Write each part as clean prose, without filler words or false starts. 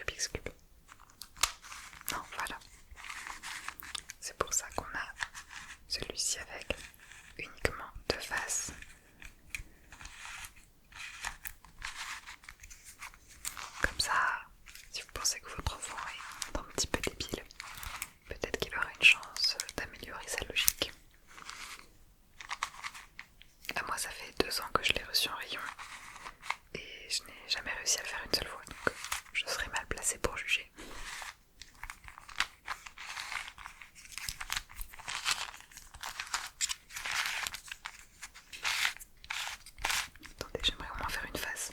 Rubik's Cube. Non, voilà. C'est pour ça qu'on a celui-ci avec uniquement 2 faces. Comme ça, si vous pensez que votre enfant est un petit peu débile, peut-être qu'il aura une chance d'améliorer sa logique. Moi, ça fait 2 ans que je l'ai reçu en rayon et je n'ai jamais réussi à le faire une seule fois, donc je serais mal placée pour juger. Attendez, j'aimerais au moins faire une face,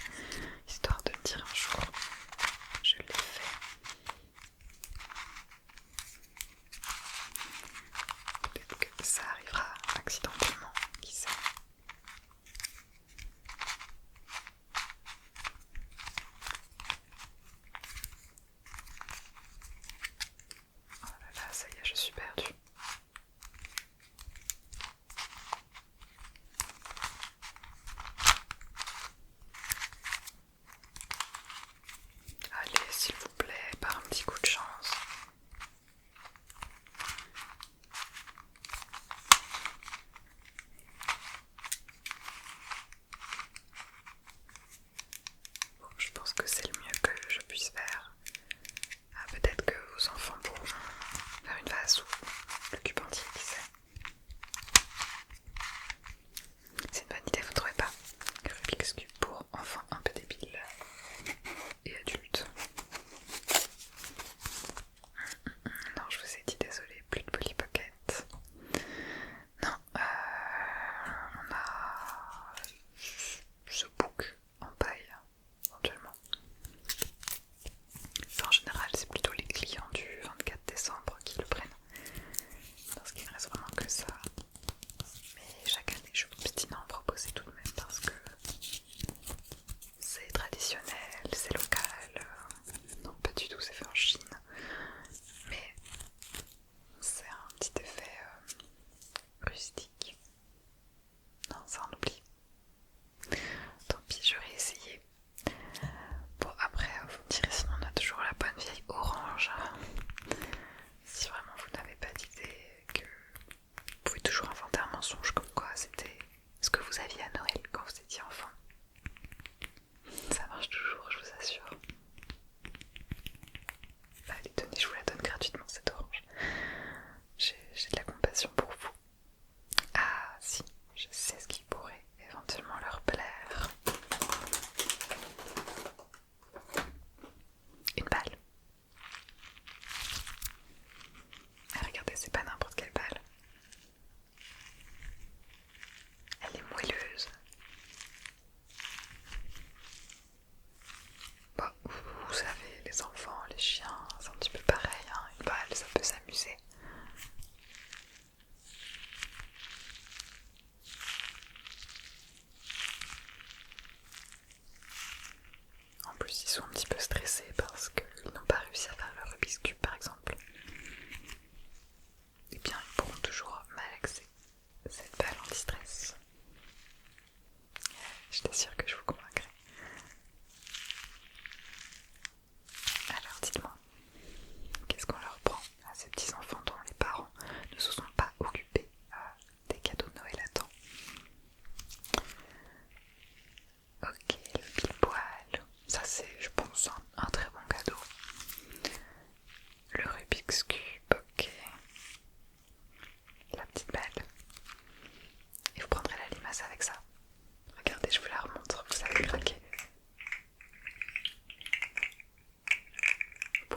histoire de me dire un jour, je l'ai fait. Peut-être que ça arrivera accidentellement, qui sait. Oh là là, ça y est, je suis perdue. Allez, s'il vous plaît, par un petit coup de chance. Bon, je pense que c'est le mieux que je puisse faire. Ah, peut-être que vos enfants pourront faire une vase ou le cube entier, qui sait. C'est une bonne idée, vous ne trouvez pas? Le Rubik's Cube pour enfants un peu débiles et adultes. Non, je vous ai dit désolé, plus de Polly Pocket. Non, on a ce book en paille, éventuellement. Enfin, en général, c'est plutôt les clients du 24 décembre qui le prennent. Parce qu'il ne reste vraiment que ça. Mais chaque année, je m'obstine à en proposer tout de même parce que c'est traditionnel, c'est local. Non, pas du tout, c'est fait en Chine. Mais c'est un petit effet rustique. Non, ça on oublie. Tant pis, j'aurais essayé. Bon, après, vous me direz sinon on a toujours la bonne vieille orange. Si vraiment vous n'avez pas d'idée, que vous pouvez toujours inventer un mensonge comme quoi c'était ce que vous aviez à Noël quand vous étiez enfant. Ça marche toujours, je vous assure. Allez, tenez, je vous la donne gratuitement cette orange. J'ai de la compassion pour vous. Ah si, je sais ce qui pourrait éventuellement leur plaire. Une balle. Ah, regardez, c'est pas n'importe quelle balle. Elle est moelleuse. Bon, vous savez, les enfants, les chiens, c'est un petit peu pareil, hein. Une balle, ça peut s'amuser. En plus, ils sont un petit peu stressés parce qu'ils n'ont pas réussi à faire le Rubik's Cube, par exemple. Eh bien, ils pourront toujours malaxer cette balle anti-stress. J'étais sûre que je vous convaincrai. Alors, dites-moi, qu'est-ce qu'on leur prend à ces petits enfants dont les parents ne se sont pas occupés des cadeaux de Noël à temps? Ok, le pile-poil, ça c'est, je pense, un très bon cadeau. Le Rubik's Cube, ok. La petite balle. Et vous prendrez la limace avec ça. Regardez, je vous la remontre, vous savez craquer. Vous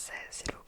française et